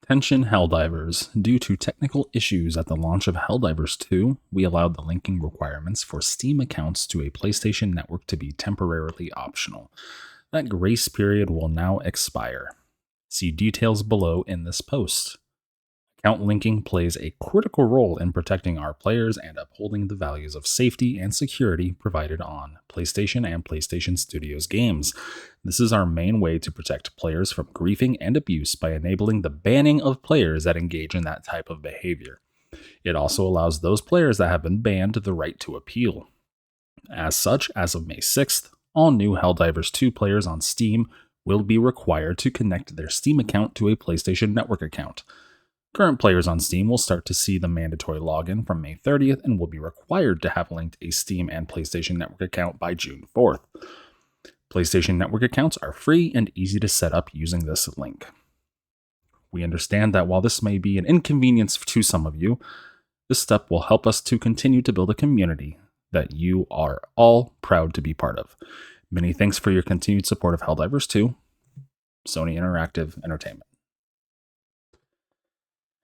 Attention Helldivers. Due to technical issues at the launch of Helldivers 2, we allowed the linking requirements for Steam accounts to a PlayStation Network to be temporarily optional. That grace period will now expire. See details below in this post. Account linking plays a critical role in protecting our players and upholding the values of safety and security provided on PlayStation and PlayStation Studios games. This is our main way to protect players from griefing and abuse by enabling the banning of players that engage in that type of behavior. It also allows those players that have been banned the right to appeal. As such, as of May 6th, all new Helldivers 2 players on Steam will be required to connect their Steam account to a PlayStation Network account. Current players on Steam will start to see the mandatory login from May 30th and will be required to have linked a Steam and PlayStation Network account by June 4th. PlayStation Network accounts are free and easy to set up using this link. We understand that while this may be an inconvenience to some of you, this step will help us to continue to build a community that you are all proud to be part of. Many thanks for your continued support of Helldivers 2, Sony Interactive Entertainment.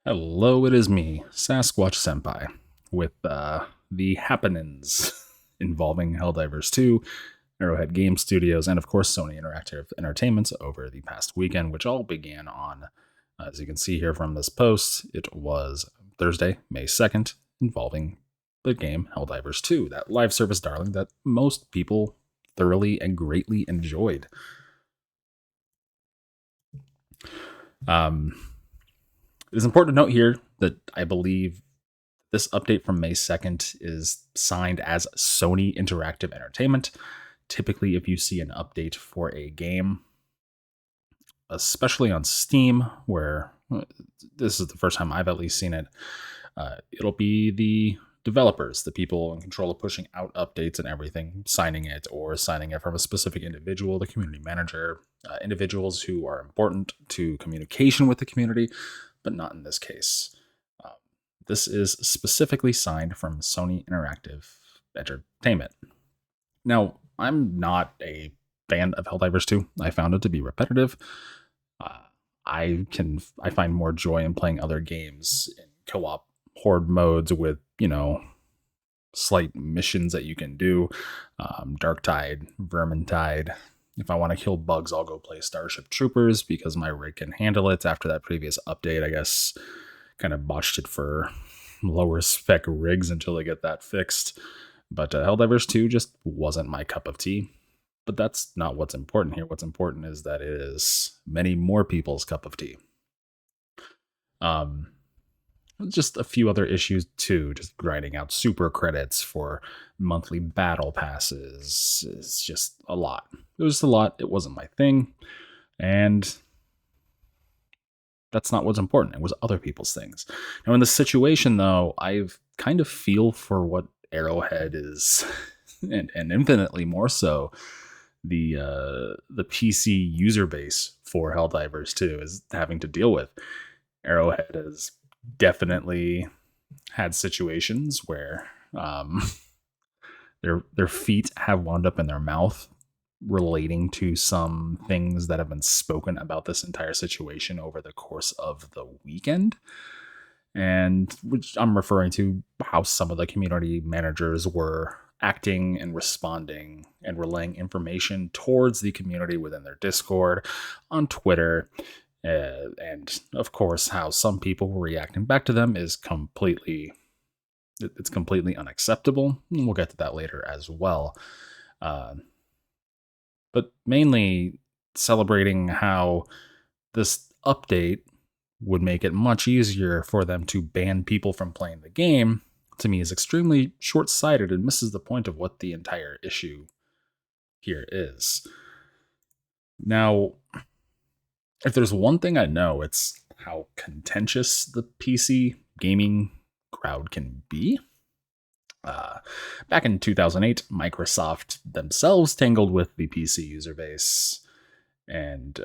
Hello, it is me, Sasquatch Senpai, with the happenings involving Helldivers 2, Arrowhead Games Studios, and of course Sony Interactive Entertainment over the past weekend, which all began on, as you can see here from this post, it was Thursday, May 2nd, involving the game Helldivers 2, that live service darling that most people thoroughly and greatly enjoyed. It is important to note here that I believe this update from May 2nd is signed as Sony Interactive Entertainment. Typically, if you see an update for a game, especially on Steam, where this is the first time I've at least seen it, it'll be the developers, the people in control of pushing out updates and everything, signing it or signing it from a specific individual, the community manager, individuals who are important to communication with the community, but not in this case. This is specifically signed from Sony Interactive Entertainment. Now, I'm not a fan of Helldivers 2. I found it to be repetitive. I find more joy in playing other games in co-op horde modes with, slight missions that you can do. Darktide, Vermintide. If I want to kill bugs, I'll go play Starship Troopers because my rig can handle it. After that previous update, I guess, kind of botched it for lower spec rigs until I get that fixed. But Helldivers 2 just wasn't my cup of tea. But that's not what's important here. What's important is that it is many more people's cup of tea. Just a few other issues too, just grinding out super credits for monthly battle passes is just a lot. It was just a lot. It wasn't my thing. And that's not what's important. It was other people's things. Now in this situation though, I've kind of feel for what Arrowhead is, and infinitely more so the PC user base for Helldivers 2 is having to deal with. Arrowhead has definitely had situations where their feet have wound up in their mouth relating to some things that have been spoken about this entire situation over the course of the weekend. And which I'm referring to how some of the community managers were acting and responding and relaying information towards the community within their Discord, on Twitter, and of course how some people were reacting back to them is completely unacceptable. We'll get to that later as well. But mainly celebrating how this update would make it much easier for them to ban people from playing the game, to me is extremely short-sighted and misses the point of what the entire issue here is. Now, if there's one thing I know, it's how contentious the PC gaming crowd can be. Back in 2008, Microsoft themselves tangled with the PC user base, and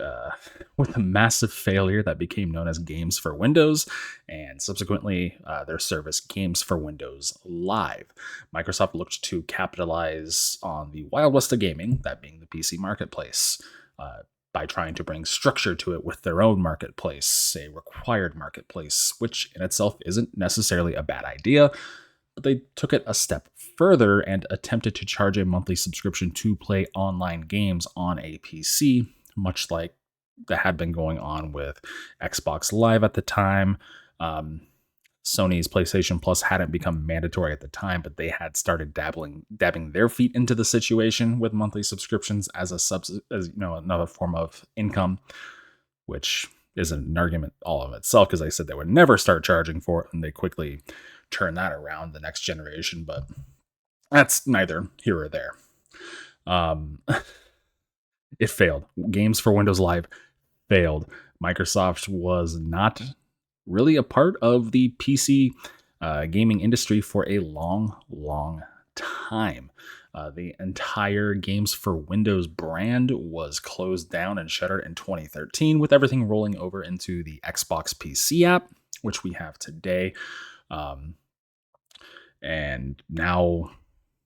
with a massive failure that became known as Games for Windows, and subsequently their service Games for Windows Live. Microsoft looked to capitalize on the Wild West of gaming, that being the PC marketplace. by trying to bring structure to it with their own marketplace, a required marketplace, which in itself isn't necessarily a bad idea, but they took it a step further and attempted to charge a monthly subscription to play online games on a PC, much like that had been going on with Xbox Live at the time. Sony's PlayStation Plus hadn't become mandatory at the time, but they had started dabbing their feet into the situation with monthly subscriptions as another form of income, which is an argument all of itself, because they said they would never start charging for it, and they quickly turned that around the next generation. But that's neither here or there. It failed. Games for Windows Live failed. Microsoft was not really a part of the PC gaming industry for a long, long time. The entire Games for Windows brand was closed down and shuttered in 2013, with everything rolling over into the Xbox PC app, which we have today. And now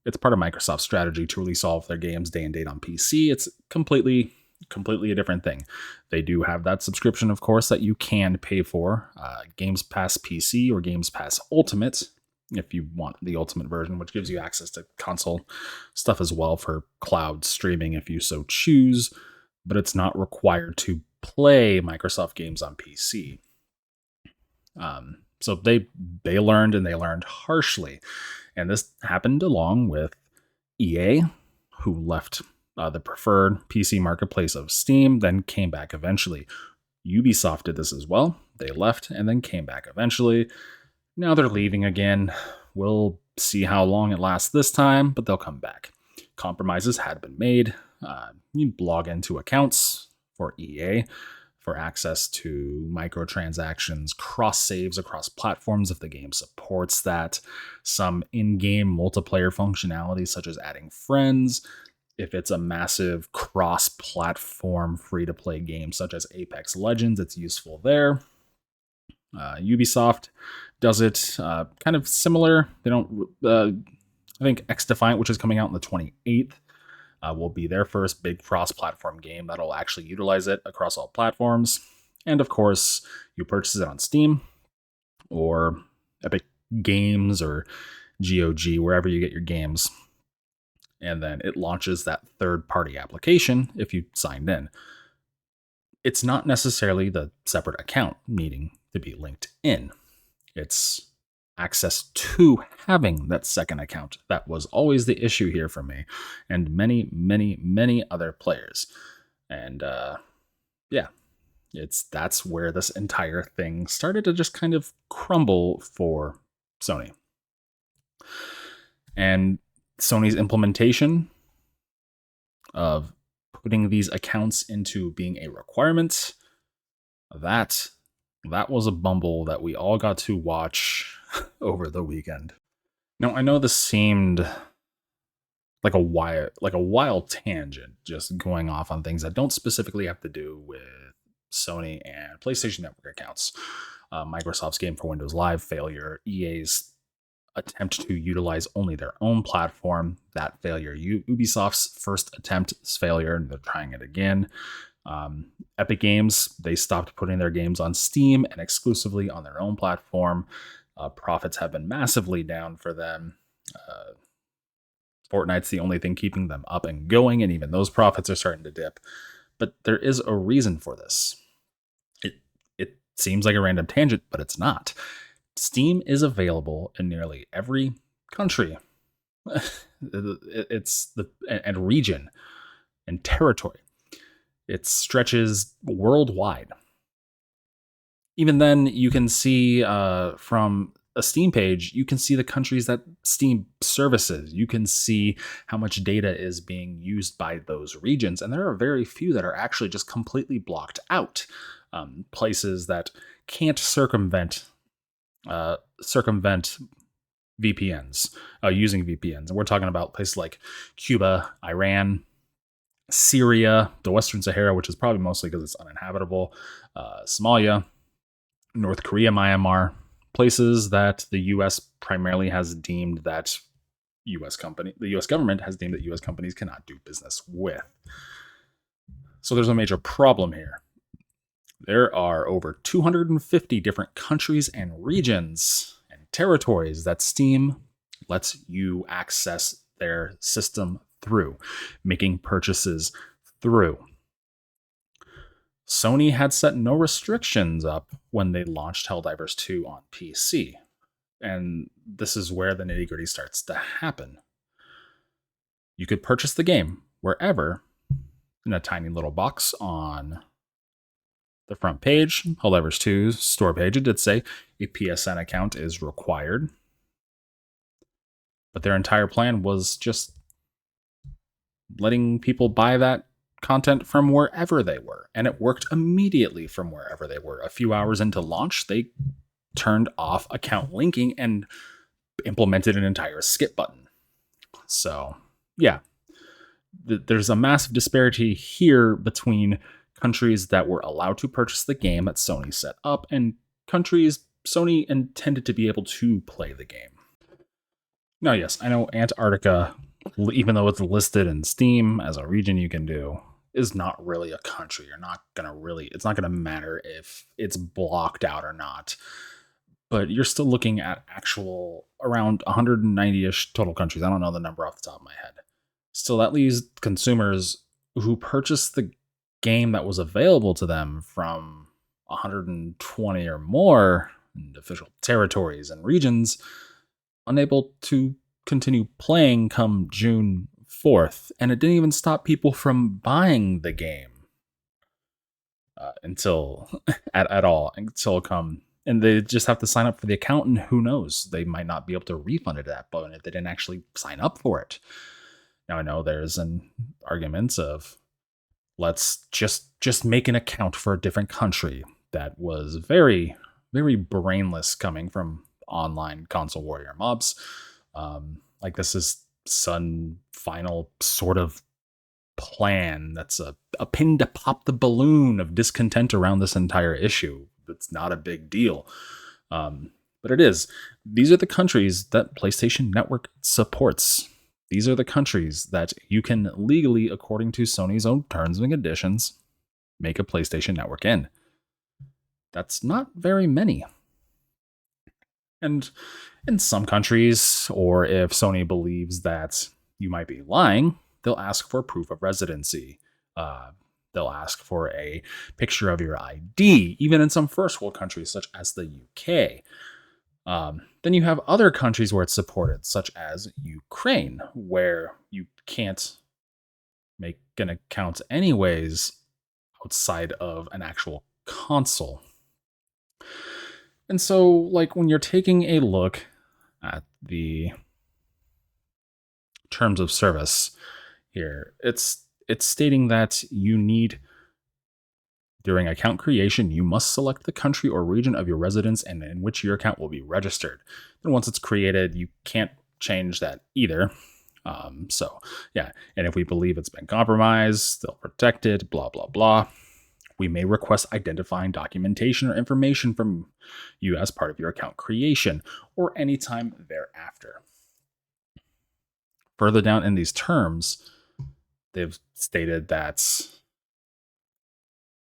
it's part of Microsoft's strategy to release all of their games day and date on PC. It's completely a different thing. They do have that subscription, of course, that you can pay for, Games Pass PC or Games Pass Ultimate, if you want the Ultimate version, which gives you access to console stuff as well for cloud streaming if you so choose, but it's not required to play Microsoft games on PC. So they learned, and they learned harshly. And this happened along with EA, who left the preferred PC marketplace of Steam, then came back eventually. Ubisoft did this as well. They left and then came back eventually. Now they're leaving again. We'll see how long it lasts this time, but they'll come back. Compromises had been made. You log into accounts for EA for access to microtransactions, cross saves across platforms if the game supports that, some in-game multiplayer functionality such as adding friends. If it's a massive cross-platform free-to-play game such as Apex Legends, it's useful there. Ubisoft does it kind of similar. They don't. I think X Defiant, which is coming out on the 28th, will be their first big cross-platform game that'll actually utilize it across all platforms. And of course, you purchase it on Steam or Epic Games or GOG, wherever you get your games. And then it launches that third-party application if you signed in. It's not necessarily the separate account needing to be linked in. It's access to having that second account. That was always the issue here for me and many, many, many other players. And that's where this entire thing started to just kind of crumble for Sony. And Sony's implementation of putting these accounts into being a requirement, that was a bumble that we all got to watch over the weekend. Now, I know this seemed like a wild tangent, just going off on things that don't specifically have to do with Sony and PlayStation Network accounts. Microsoft's Game for Windows Live failure, EA's attempt to utilize only their own platform, that failure, Ubisoft's first attempt is failure, and they're trying it again. Epic Games, they stopped putting their games on Steam and exclusively on their own platform. Profits have been massively down for them. Fortnite's the only thing keeping them up and going, and even those profits are starting to dip. But there is a reason for this. It seems like a random tangent, but it's not. Steam is available in nearly every country. And region and territory. It stretches worldwide. Even then, you can see from a Steam page, you can see the countries that Steam services. You can see how much data is being used by those regions. And there are very few that are actually just completely blocked out. Places that can't circumvent VPNs, using VPNs. And we're talking about places like Cuba, Iran, Syria, the Western Sahara, which is probably mostly because it's uninhabitable, Somalia, North Korea, Myanmar, places that the U.S. primarily has deemed that the U.S. government has deemed that U.S. companies cannot do business with. So there's a major problem here. There are over 250 different countries and regions and territories that Steam lets you access their system through, making purchases through. Sony had set no restrictions up when they launched Helldivers 2 on PC. And this is where the nitty gritty starts to happen. You could purchase the game wherever in a tiny little box on the front page, Helldivers 2's store page. It did say a PSN account is required. But their entire plan was just letting people buy that content from wherever they were. And it worked immediately from wherever they were. A few hours into launch, they turned off account linking and implemented an entire skip button. So, yeah, there's a massive disparity here between countries that were allowed to purchase the game that Sony set up and countries Sony intended to be able to play the game. Now, yes, I know Antarctica, even though it's listed in Steam as a region you can do, is not really a country. It's not gonna matter if it's blocked out or not. But you're still looking at actual around 190-ish total countries. I don't know the number off the top of my head. Still, that leaves consumers who purchased the game that was available to them from 120 or more official territories and regions unable to continue playing come June 4th. And it didn't even stop people from buying the game until come. And they just have to sign up for the account, and who knows? They might not be able to refund it at that point if they didn't actually sign up for it. Now, I know there's an argument of let's just make an account for a different country. That was very, very brainless coming from online console warrior mobs. Like this is some final sort of plan that's a pin to pop the balloon of discontent around this entire issue. It's not a big deal. But it is. These are the countries that PlayStation Network supports. These are the countries that you can legally, according to Sony's own terms and conditions, make a PlayStation Network in. That's not very many. And in some countries, or if Sony believes that you might be lying, they'll ask for proof of residency. They'll ask for a picture of your ID, even in some first world countries such as the UK. Then you have other countries where it's supported, such as Ukraine, where you can't make an account anyways outside of an actual console. And so, like, when you're taking a look at the terms of service here, it's stating that you need, during account creation, you must select the country or region of your residence and in which your account will be registered. Then once it's created, you can't change that either. So, yeah, and if we believe it's been compromised, they'll protect it, blah, blah, blah. We may request identifying documentation or information from you as part of your account creation or anytime thereafter. Further down in these terms, they've stated that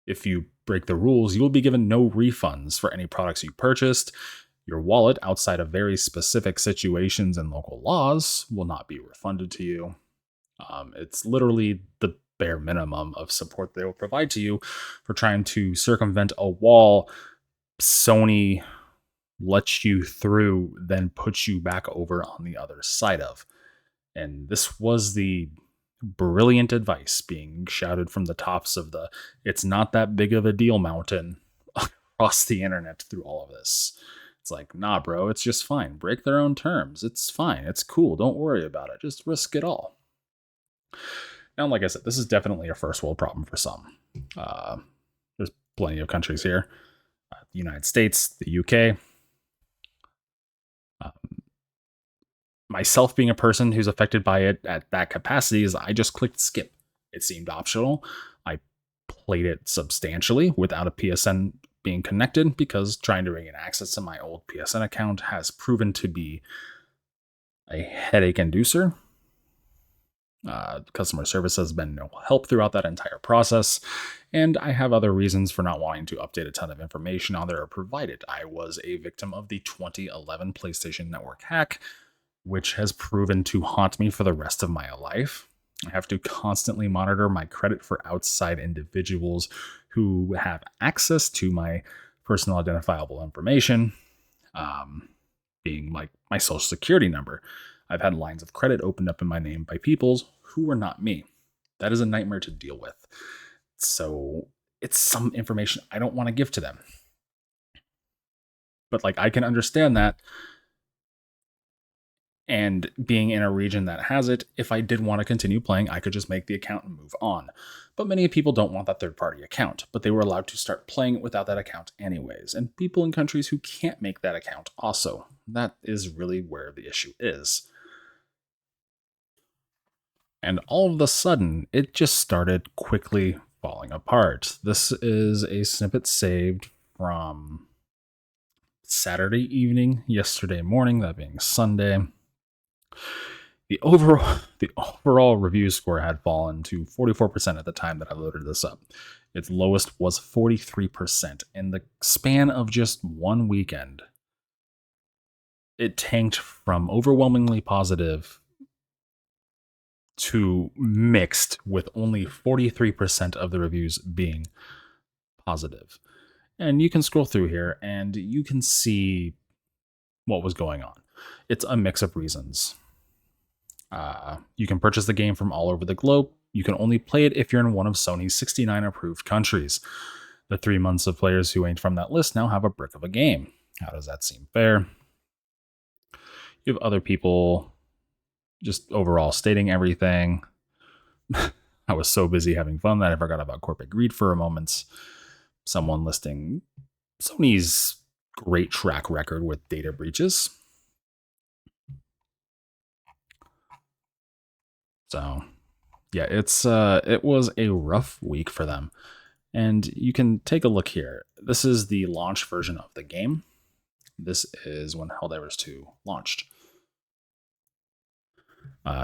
if you break the rules, you will be given no refunds for any products you purchased. Your wallet, outside of very specific situations and local laws, will not be refunded to you. It's literally the bare minimum of support they will provide to you for trying to circumvent a wall Sony lets you through, then puts you back over on the other side of. And this was the brilliant advice being shouted from the tops of the it's not that big of a deal mountain across the internet through all of this. It's like, nah, bro, it's just fine. Break their own terms. It's fine. It's cool. Don't worry about it. Just risk it all. Now, like I said, this is definitely a first world problem for some. There's plenty of countries here. The United States, the UK. Myself being a person who's affected by it at that capacity is I just clicked skip. It seemed optional. I played it substantially without a PSN being connected because trying to regain access to my old PSN account has proven to be a headache inducer. Customer service has been no help throughout that entire process, and I have other reasons for not wanting to update a ton of information on there provided. I was a victim of the 2011 PlayStation Network hack, which has proven to haunt me for the rest of my life. I have to constantly monitor my credit for outside individuals who have access to my personal identifiable information, being like my social security number. I've had lines of credit opened up in my name by people who are not me. That is a nightmare to deal with. So it's some information I don't want to give to them. But like I can understand that. And being in a region that has it, if I did want to continue playing, I could just make the account and move on. But many people don't want that third party account, but they were allowed to start playing it without that account anyways. And people in countries who can't make that account also. That is really where the issue is. And all of a sudden, it just started quickly falling apart. This is a snippet saved from Saturday evening, yesterday morning, that being Sunday. The overall review score had fallen to 44% at the time that I loaded this up. Its lowest was 43% in the span of just one weekend. It tanked from overwhelmingly positive to mixed, with only 43% of the reviews being positive. And you can scroll through here and you can see what was going on. It's a mix of reasons. You can purchase the game from all over the globe. You can only play it if you're in one of Sony's 69 approved countries. The 3 months of players who ain't from that list now have a brick of a game. How does that seem fair? You have other people just overall stating everything. I was so busy having fun that I forgot about corporate greed for a moment. Someone listing Sony's great track record with data breaches. So, yeah, it was a rough week for them. And you can take a look here. This is the launch version of the game. This is when Helldivers 2 launched.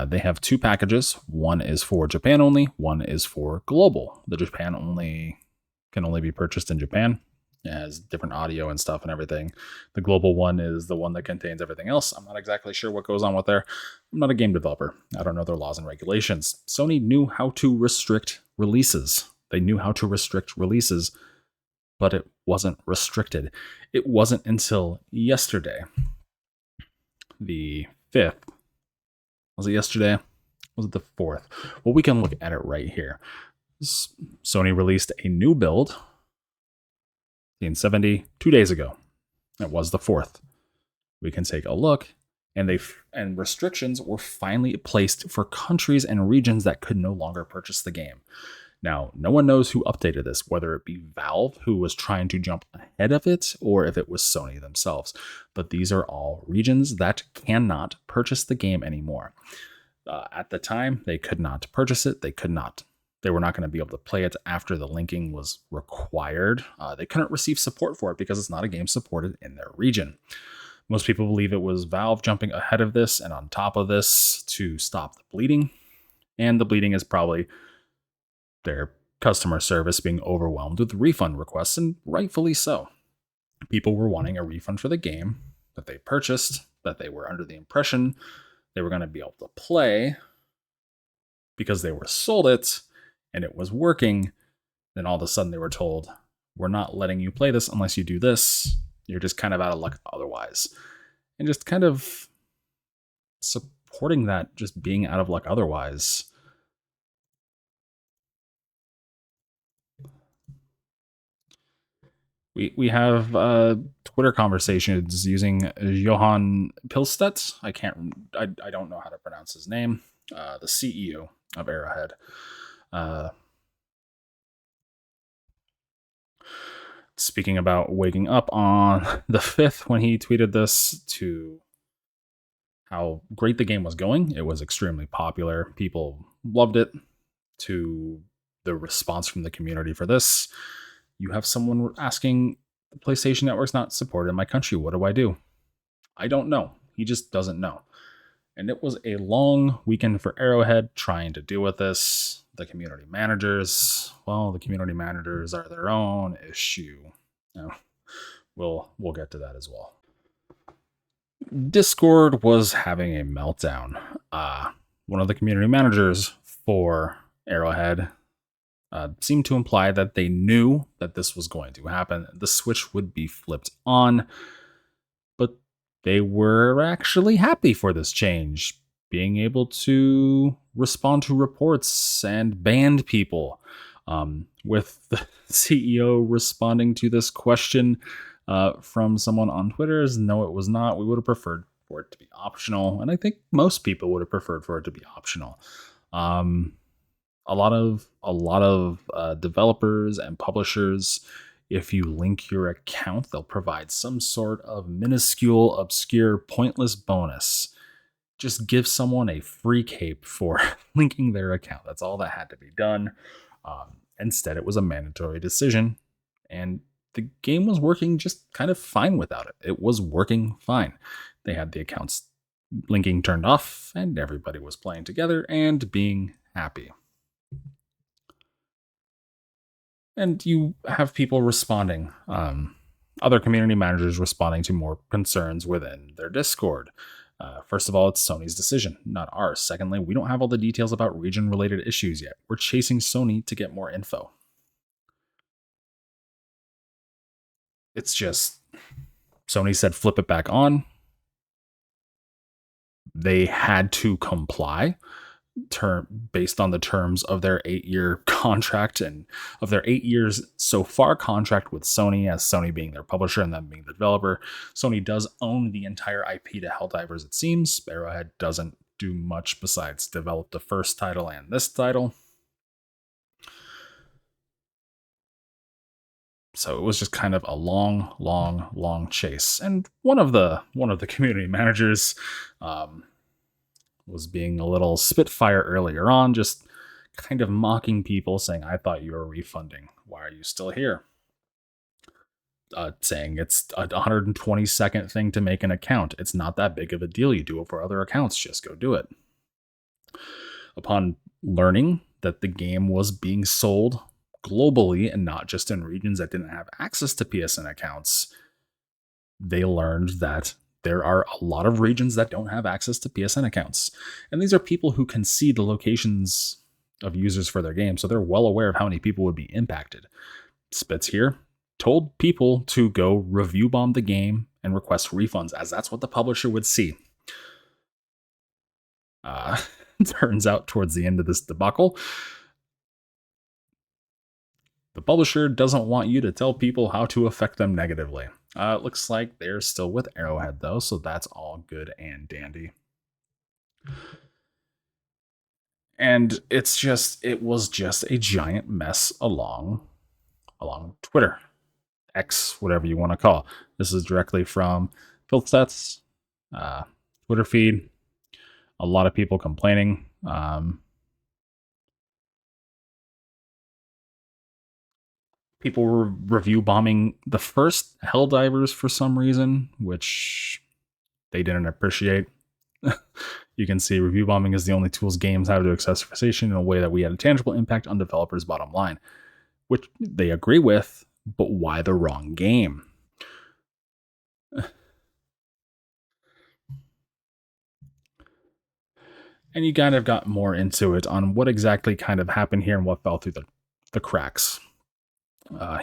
They have 2 packages. One is for Japan only, one is for global. The Japan only can only be purchased in Japan. It has different audio and stuff and everything. The global one is the one that contains everything else. I'm not exactly sure what goes on with there. I'm not a game developer. I don't know their laws and regulations. Sony knew how to restrict releases. They knew how to restrict releases, but it wasn't restricted. It wasn't until yesterday, the 5th. Was it yesterday? Was it the 4th? Well, we can look at it right here. Sony released a new build in 70 2 days ago. It was the 4th. We can take a look, and restrictions were finally placed for countries and regions that could no longer purchase the game. Now, no one knows who updated this, whether it be Valve, who was trying to jump ahead of it, or if it was Sony themselves. But these are all regions that cannot purchase the game anymore. At the time, they could not purchase it. They were not going to be able to play it after the linking was required. They couldn't receive support for it because it's not a game supported in their region. Most people believe it was Valve jumping ahead of this and on top of this to stop the bleeding. And the bleeding is probably their customer service being overwhelmed with refund requests, and rightfully so. People were wanting a refund for the game that they purchased, that they were under the impression they were going to be able to play because they were sold it and it was working. Then all of a sudden they were told, we're not letting you play this unless you do this. You're just kind of out of luck otherwise. And just kind of supporting that, just being out of luck otherwise. We have Twitter conversations using Johan Pilstedt. I don't know how to pronounce his name. The CEO of Arrowhead. Speaking about waking up on the 5th when he tweeted this, to how great the game was going. It was extremely popular. People loved it. To the response from the community for this, you have someone asking, the PlayStation Network's not supported in my country. What do? I don't know. He just doesn't know. And it was a long weekend for Arrowhead trying to deal with this. The community managers, well, the community managers are their own issue. Now, we'll get to that as well. Discord was having a meltdown. One of the community managers for Arrowhead seemed to imply that they knew that this was going to happen. The switch would be flipped on, but they were actually happy for this change, being able to respond to reports and ban people. With the CEO responding to this question from someone on Twitter is no, it was not. We would have preferred for it to be optional, and I think most people would have preferred for it to be optional. A lot of developers and publishers, if you link your account, they'll provide some sort of minuscule, obscure, pointless bonus. Just give someone a free cape for linking their account. That's all that had to be done. Instead, it was a mandatory decision, and the game was working just kind of fine without it. It was working fine. They had the accounts linking turned off, and everybody was playing together and being happy. And you have people responding, other community managers responding to more concerns within their Discord. First of all, it's Sony's decision, not ours. Secondly, we don't have all the details about region-related issues yet. We're chasing Sony to get more info. It's just, Sony said flip it back on. They had to comply based on the terms of their 8-year contract and of their 8 years so far contract with Sony, as Sony being their publisher and them being the developer. Sony does own the entire IP to Helldivers, it seems. Arrowhead doesn't do much besides develop the first title and this title. So it was just kind of a long chase. And one of the community managers was being a little spitfire earlier on, just kind of mocking people, saying, I thought you were refunding. Why are you still here? Saying it's a 120-second thing to make an account. It's not that big of a deal. You do it for other accounts. Just go do it. Upon learning that the game was being sold globally and not just in regions that didn't have access to PSN accounts, they learned that there are a lot of regions that don't have access to PSN accounts. And these are people who can see the locations of users for their game, so they're well aware of how many people would be impacted. Spitz here told people to go review bomb the game and request refunds, as that's what the publisher would see. Turns out towards the end of this debacle, the publisher doesn't want you to tell people how to affect them negatively. It looks like they're still with Arrowhead, though, so that's all good and dandy. And it was just a giant mess along Twitter, X, whatever you want to call. This is directly from Filtset's Twitter feed. A lot of people complaining. People were review bombing the first Helldivers for some reason, which they didn't appreciate. You can see review bombing is the only tools games have to accessorization in a way that we had a tangible impact on developers' bottom line, which they agree with, but why the wrong game? And you kind of got more into it on what exactly kind of happened here and what fell through the cracks.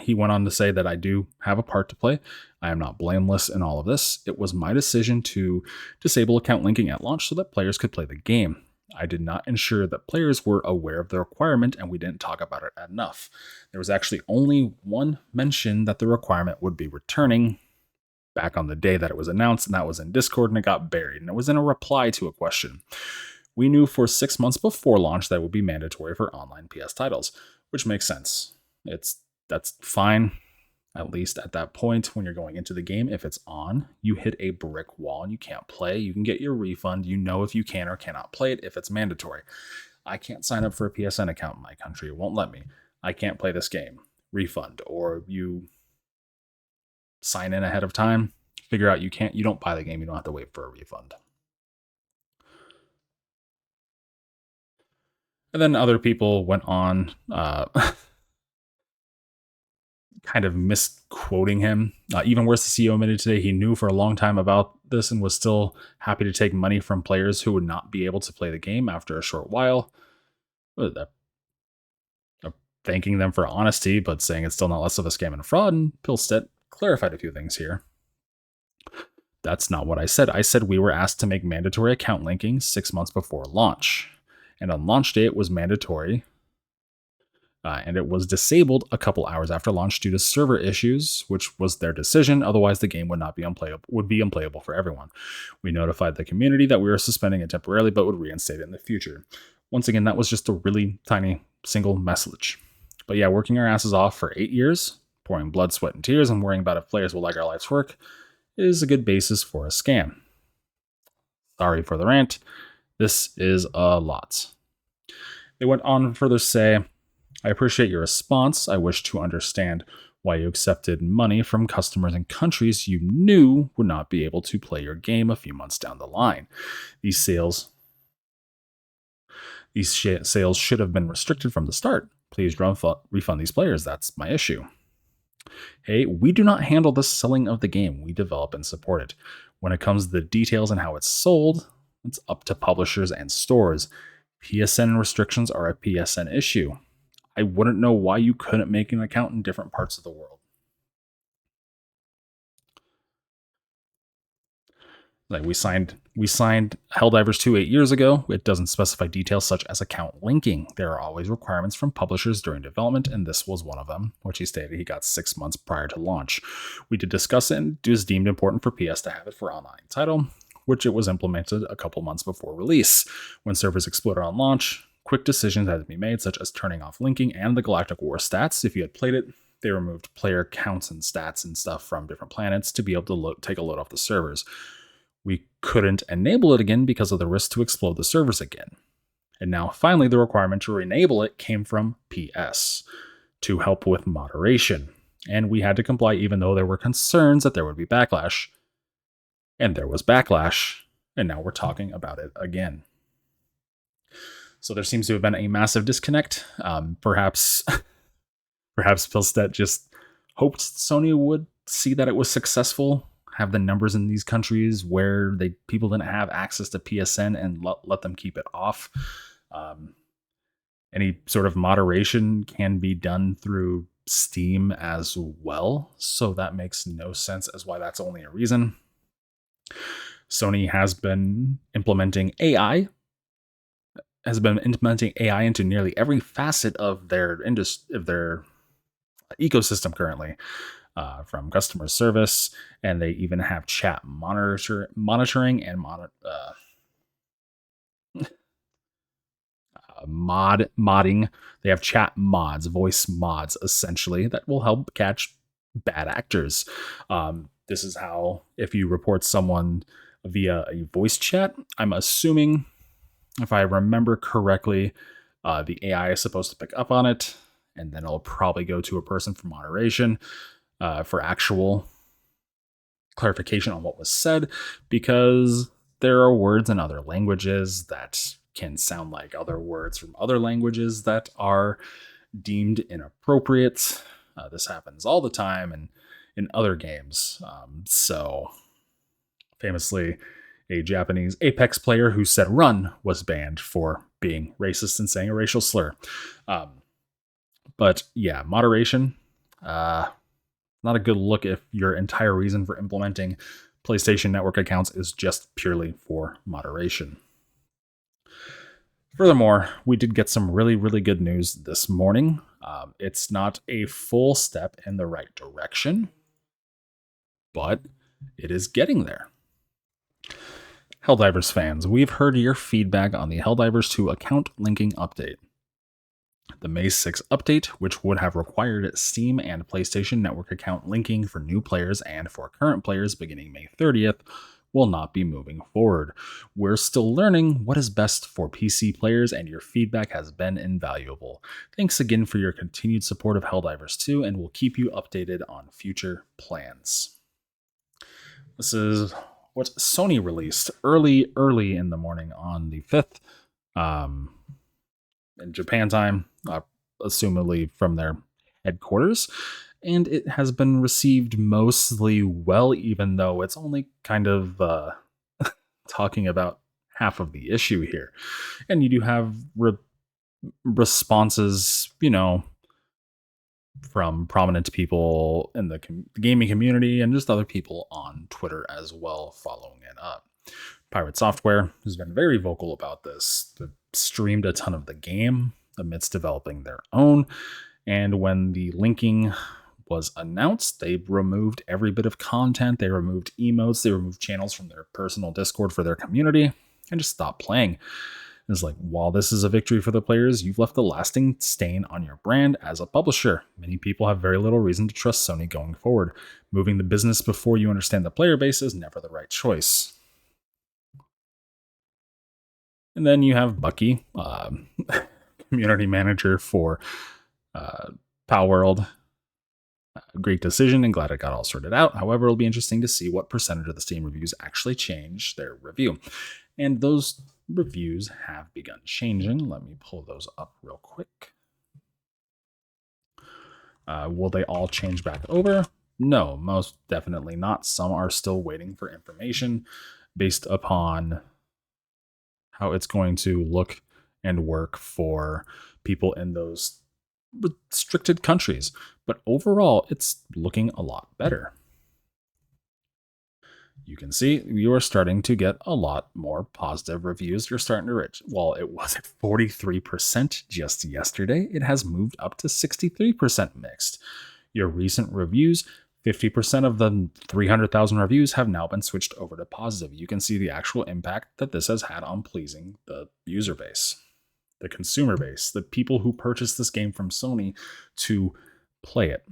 He went on to say that I do have a part to play. I am not blameless in all of this. It was my decision to disable account linking at launch so that players could play the game. I did not ensure that players were aware of the requirement, and we didn't talk about it enough. There was actually only one mention that the requirement would be returning back on the day that it was announced, and that was in Discord, and it got buried. And it was in a reply to a question. We knew for 6 months before launch that it would be mandatory for online PS titles, which makes sense. That's fine, at least at that point when you're going into the game. If it's on, you hit a brick wall and you can't play. You can get your refund. You know if you can or cannot play it if it's mandatory. I can't sign up for a PSN account in my country. It won't let me. I can't play this game. Refund. Or you sign in ahead of time, figure out you don't buy the game. You don't have to wait for a refund. And then other people went on kind of misquoting him. Even worse, the CEO admitted today he knew for a long time about this and was still happy to take money from players who would not be able to play the game after a short while. Thanking them for honesty, but saying it's still not less of a scam and fraud. And Pilstead clarified a few things here. That's not what I said. I said we were asked to make mandatory account linking 6 months before launch. And on launch day, it was mandatory. And it was disabled a couple hours after launch due to server issues, which was their decision. Otherwise, the game would be unplayable for everyone. We notified the community that we were suspending it temporarily, but would reinstate it in the future. Once again, that was just a really tiny single message. But yeah, working our asses off for 8 years, pouring blood, sweat, and tears, and worrying about if players will like our life's work is a good basis for a scam. Sorry for the rant. This is a lot. They went on to further say, I appreciate your response. I wish to understand why you accepted money from customers in countries you knew would not be able to play your game a few months down the line. These sales should have been restricted from the start. Please refund these players. That's my issue. Hey, we do not handle the selling of the game. We develop and support it. When it comes to the details and how it's sold, it's up to publishers and stores. PSN restrictions are a PSN issue. I wouldn't know why you couldn't make an account in different parts of the world. Like we signed Helldivers 2 8 years ago. It doesn't specify details such as account linking. There are always requirements from publishers during development, and this was one of them, which he stated he got 6 months prior to launch. We did discuss it, and it was deemed important for PS to have it for online title, which it was implemented a couple months before release. When servers exploded on launch, quick decisions had to be made, such as turning off linking and the Galactic War stats. If you had played it, they removed player counts and stats and stuff from different planets to be able to take a load off the servers. We couldn't enable it again because of the risk to explode the servers again. And now, finally, the requirement to enable it came from PS to help with moderation. And we had to comply even though there were concerns that there would be backlash. And there was backlash, and now we're talking about it again. So there seems to have been a massive disconnect. Perhaps Pilstead just hoped Sony would see that it was successful, have the numbers in these countries where people didn't have access to PSN, and let them keep it off. Any sort of moderation can be done through Steam as well, so that makes no sense as why that's only a reason. Sony has been implementing AI into nearly every facet of their ecosystem currently. From customer service, and they even have chat monitoring and modding. They have chat mods, voice mods, essentially, that will help catch bad actors. This is how, if you report someone via a voice chat, I'm assuming, if I remember correctly, the AI is supposed to pick up on it, and then it'll probably go to a person for moderation. For actual clarification on what was said, because there are words in other languages that can sound like other words from other languages that are deemed inappropriate. This happens all the time and in other games. So famously, a Japanese Apex player who said run was banned for being racist and saying a racial slur. But yeah, moderation. Not a good look if your entire reason for implementing PlayStation Network accounts is just purely for moderation. Furthermore, we did get some really, really good news this morning. It's not a full step in the right direction, but it is getting there. Helldivers fans, we've heard your feedback on the Helldivers 2 account linking update. The May 6 update, which would have required Steam and PlayStation Network account linking for new players and for current players beginning May 30th, will not be moving forward. We're still learning what is best for PC players, and your feedback has been invaluable. Thanks again for your continued support of Helldivers 2, and we'll keep you updated on future plans. This is what Sony released early in the morning on the 5th. in Japan time, assumably from their headquarters. And it has been received mostly well, even though it's only kind of talking about half of the issue here. And you do have responses, from prominent people in the gaming community and just other people on Twitter as well following it up. Pirate Software has been very vocal about this. They've streamed a ton of the game amidst developing their own. And when the linking was announced, they removed every bit of content. They removed emotes. They removed channels from their personal Discord for their community and just stopped playing. It's like, while this is a victory for the players, you've left a lasting stain on your brand as a publisher. Many people have very little reason to trust Sony going forward. Moving the business before you understand the player base is never the right choice. And then you have Bucky, community manager for Palworld. Great decision and glad it got all sorted out. However, it'll be interesting to see what percentage of the Steam reviews actually change their review. And those reviews have begun changing. Let me pull those up real quick. Will they all change back over? No, most definitely not. Some are still waiting for information based upon how it's going to look and work for people in those restricted countries. But overall, it's looking a lot better. You can see you are starting to get a lot more positive reviews. You're starting to reach. While it was at 43% just yesterday, it has moved up to 63% mixed. Your recent reviews, 50% of the 300,000 reviews have now been switched over to positive. You can see the actual impact that this has had on pleasing the user base, the consumer base, the people who purchased this game from Sony to play it.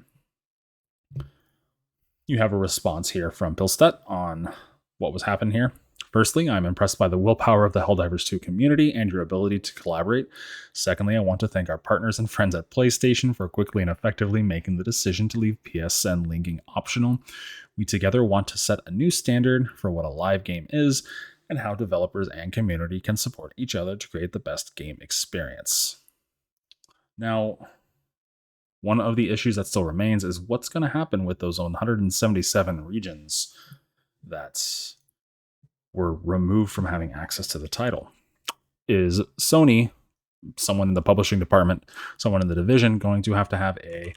You have a response here from Pilstedt on what was happening here. Firstly, I'm impressed by the willpower of the Helldivers 2 community and your ability to collaborate. Secondly, I want to thank our partners and friends at PlayStation for quickly and effectively making the decision to leave PSN linking optional. We together want to set a new standard for what a live game is and how developers and community can support each other to create the best game experience. Now, one of the issues that still remains is what's going to happen with those 177 regions that were removed from having access to the title. Is Sony, someone in the publishing department, someone in the division, going to have a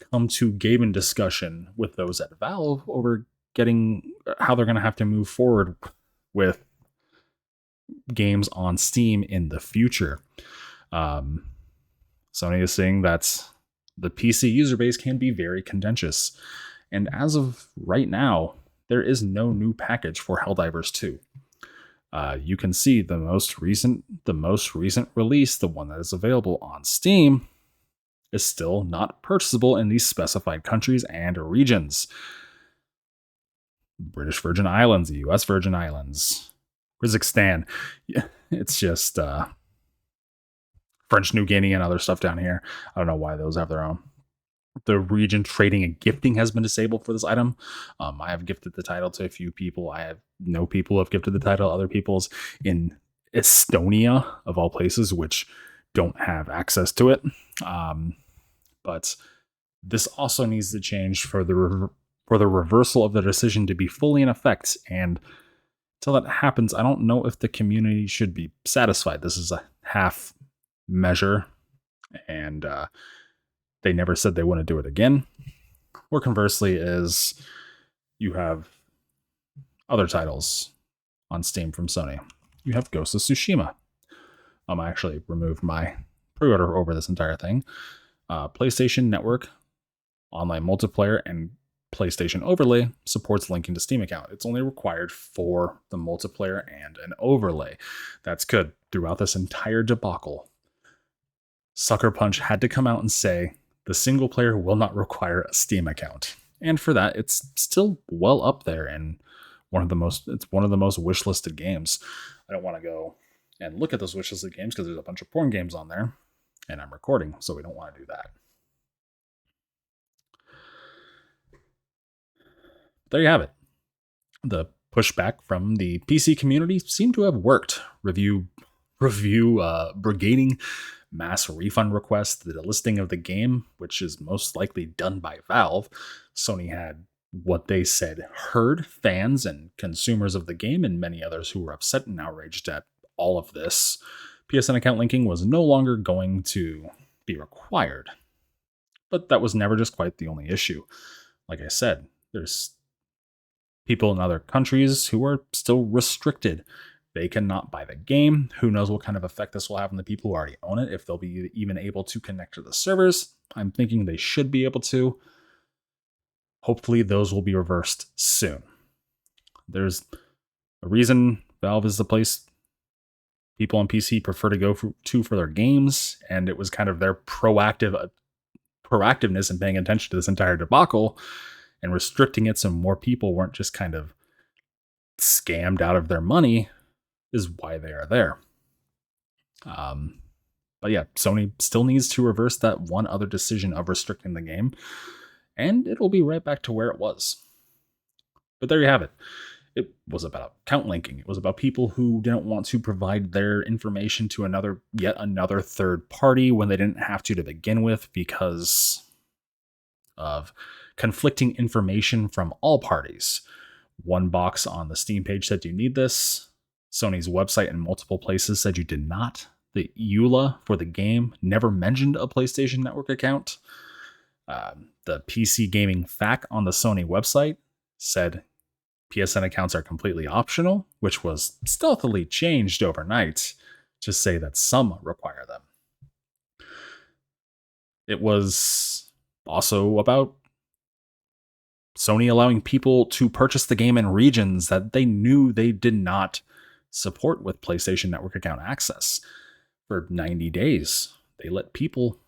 come to Gaben discussion with those at Valve over getting how they're going to have to move forward with games on Steam in the future? Sony is saying that the PC user base can be very contentious. And as of right now, there is no new package for Helldivers 2. You can see the most recent release, the one that is available on Steam, is still not purchasable in these specified countries and regions. British Virgin Islands, the US Virgin Islands, Kazakhstan. It's just French New Guinea and other stuff down here. I don't know why those have their own. The region trading and gifting has been disabled for this item. I have gifted the title to a few people. I have no people who have gifted the title. Other people's in Estonia, of all places, which don't have access to it. But this also needs to change for the reversal of the decision to be fully in effect. And until that happens, I don't know if the community should be satisfied. This is a half measure, and they never said they want to do it again. Or conversely, is you have other titles on Steam from Sony. You have Ghost of Tsushima. I actually removed my pre-order over this entire thing. PlayStation Network, online multiplayer, and PlayStation Overlay supports linking to Steam account. It's only required for the multiplayer and an overlay. That's good. Throughout this entire debacle, Sucker Punch had to come out and say the single player will not require a Steam account. And for that, it's still well up there and it's one of the most wishlisted games. I don't want to go and look at those wishlisted games because there's a bunch of porn games on there and I'm recording, so we don't want to do that. There you have it. The pushback from the PC community seemed to have worked. Review brigading mass refund requests, the delisting of the game, which is most likely done by Valve. Sony had what they said herd fans and consumers of the game, and many others who were upset and outraged at all of this. PSN account linking was no longer going to be required. But that was never just quite the only issue. Like I said, there's people in other countries who are still restricted. They cannot buy the game. Who knows what kind of effect this will have on the people who already own it, if they'll be even able to connect to the servers. I'm thinking they should be able to. Hopefully those will be reversed soon. There's a reason Valve is the place people on PC prefer to go to for their games, and it was kind of their proactiveness in paying attention to this entire debacle and restricting it so more people weren't just kind of scammed out of their money is why they are there. But yeah, Sony still needs to reverse that one other decision of restricting the game, and it'll be right back to where it was. But there you have it. It was about account linking. It was about people who didn't want to provide their information to yet another third party when they didn't have to begin with, because of conflicting information from all parties. One box on the Steam page said you need this. Sony's website in multiple places said you did not. The EULA for the game never mentioned a PlayStation Network account. The PC gaming FAQ on the Sony website said PSN accounts are completely optional, which was stealthily changed overnight to say that some require them. It was also about Sony allowing people to purchase the game in regions that they knew they did not support with PlayStation Network account access. For 90 days, they let people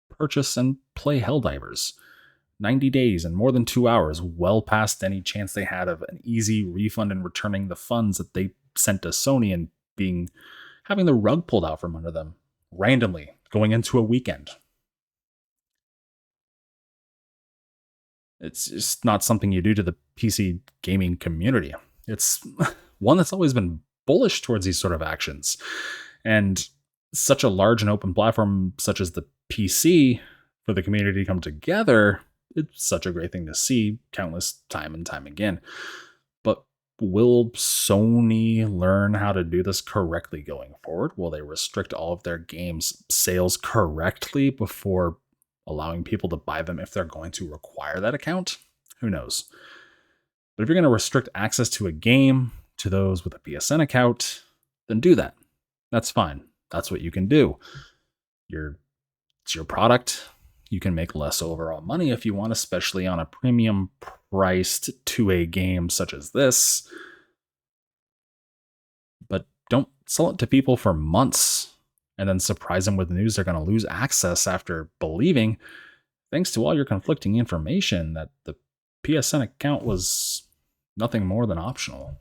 purchase and play Helldivers. 90 days and more than 2 hours, well past any chance they had of an easy refund and returning the funds that they sent to Sony and having the rug pulled out from under them randomly going into a weekend. It's just not something you do to the PC gaming community. It's one that's always been bullish towards these sort of actions. And such a large and open platform such as the PC for the community to come together, it's such a great thing to see countless time and time again. But will Sony learn how to do this correctly going forward? Will they restrict all of their games sales correctly before allowing people to buy them if they're going to require that account? Who knows? But if you're going to restrict access to a game to those with a PSN account, then do that. That's fine. That's what you can do. It's your product. You can make less overall money if you want, especially on a premium priced 2A game such as this. But don't sell it to people for months and then surprise them with news they're going to lose access after believing, thanks to all your conflicting information, that the PSN account was nothing more than optional.